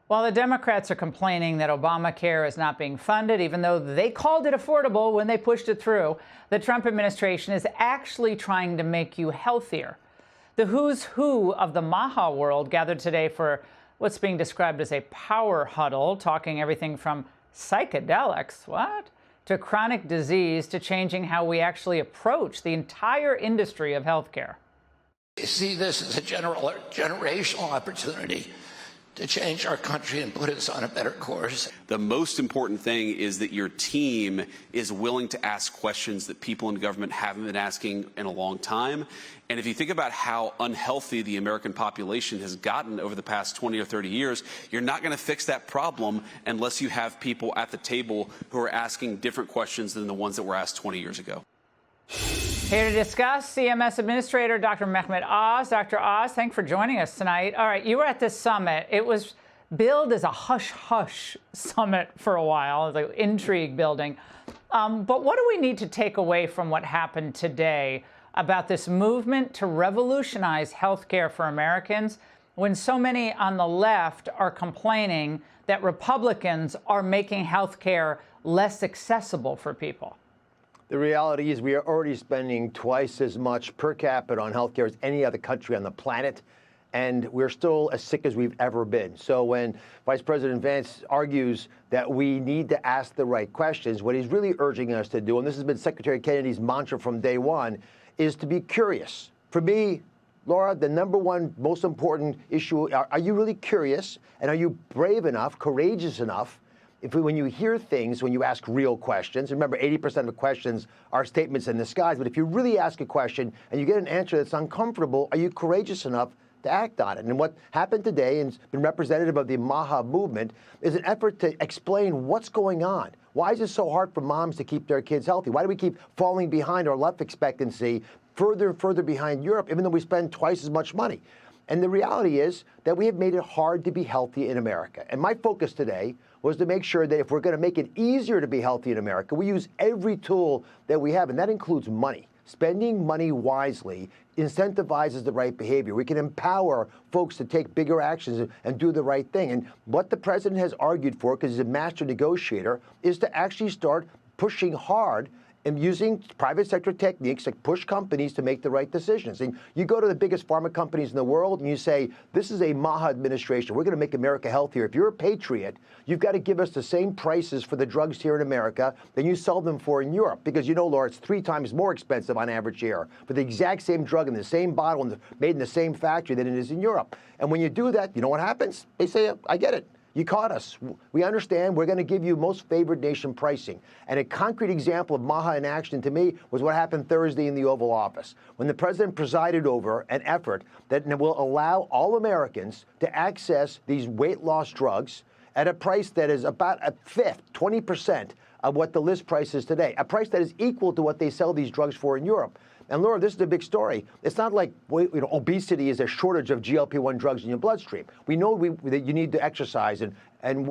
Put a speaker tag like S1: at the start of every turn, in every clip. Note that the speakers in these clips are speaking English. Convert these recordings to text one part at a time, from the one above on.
S1: While the Democrats are complaining that Obamacare is not being funded, even though they called it affordable when they pushed it through, the Trump administration is actually trying to make you healthier. The who's who of the MAHA world gathered today for what's being described as a power huddle, talking everything from psychedelics, to chronic disease, to changing how we actually approach the entire industry of healthcare.
S2: I see this as a generational opportunity to change our country and put us on a better course.
S3: The most important thing is that your team is willing to ask questions that people in government haven't been asking in a long time. And if you think about how unhealthy the American population has gotten over the past 20 or 30 years, you're not going to fix that problem unless you have people at the table who are asking different questions than the ones that were asked 20 years ago.
S1: Here to discuss, CMS Administrator Dr. Mehmet Oz. Dr. Oz, thanks for joining us tonight. All right, you were at this summit. It was billed as a hush-hush summit for a while, like intrigue building. But what do we need to take away from what happened today about this movement to revolutionize healthcare for Americans when so many on the left are complaining that Republicans are making healthcare less accessible for people?
S4: The reality is we are already spending twice as much per capita on healthcare as any other country on the planet, and we're still as sick as we've ever been. So when Vice President Vance argues that we need to ask the right questions, what he's really urging us to do, and this has been Secretary Kennedy's mantra from day one, is to be curious. For me, Laura, the number one most important issue, are you really curious, and are you brave enough, courageous enough, when you hear things, when you ask real questions? Remember, 80% of the questions are statements in disguise, but if you really ask a question and you get an answer that's uncomfortable, are you courageous enough to act on it? And what happened today, and it's been representative of the MAHA movement, is an effort to explain what's going on. Why is it so hard for moms to keep their kids healthy? Why do we keep falling behind our life expectancy further and further behind Europe, even though we spend twice as much money? And the reality is that we have made it hard to be healthy in America. And my focus today was to make sure that if we're going to make it easier to be healthy in America, we use every tool that we have, and that includes money. Spending money wisely incentivizes the right behavior. We can empower folks to take bigger actions and do the right thing. And what the president has argued for, because he's a master negotiator, is to actually start pushing hard and using private sector techniques to push companies to make the right decisions. And you go to the biggest pharma companies in the world and you say, this is a MAHA administration. We're going to make America healthier. If you're a patriot, you've got to give us the same prices for the drugs here in America than you sell them for in Europe. Because you know, Laura, it's 3 times more expensive on average here for the exact same drug in the same bottle and made in the same factory than it is in Europe. And when you do that, you know what happens? They say, I get it. You caught us. We understand. We're going to give you most favored nation pricing. And a concrete example of MAHA in action to me was what happened Thursday in the Oval Office, when the president presided over an effort that will allow all Americans to access these weight loss drugs at a price that is about a fifth, 20% of what the list price is today, a price that is equal to what they sell these drugs for in Europe. And Laura, this is the big story. It's not like obesity is a shortage of GLP-1 drugs in your bloodstream. We know that you need to exercise and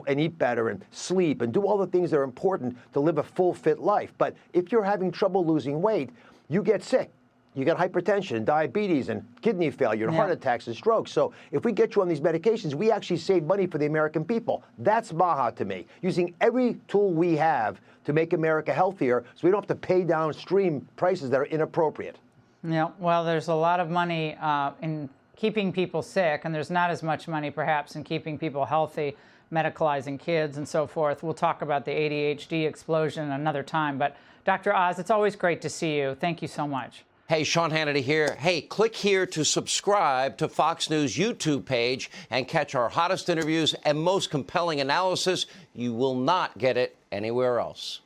S4: eat better and sleep and do all the things that are important to live a full, fit life. But if you're having trouble losing weight, you get sick. You get hypertension and diabetes and kidney failure and heart attacks and strokes. So if we get you on these medications, we actually save money for the American people. That's MAHA to me, using every tool we have to make America healthier so we don't have to pay downstream prices that are inappropriate.
S1: Yeah, well, there's a lot of money in keeping people sick, and there's not as much money perhaps in keeping people healthy, medicalizing kids and so forth. We'll talk about the ADHD explosion another time. But Dr. Oz, it's always great to see you. Thank you so much.
S5: Hey, Sean Hannity here. Hey, click here to subscribe to Fox News YouTube page and catch our hottest interviews and most compelling analysis. You will not get it anywhere else.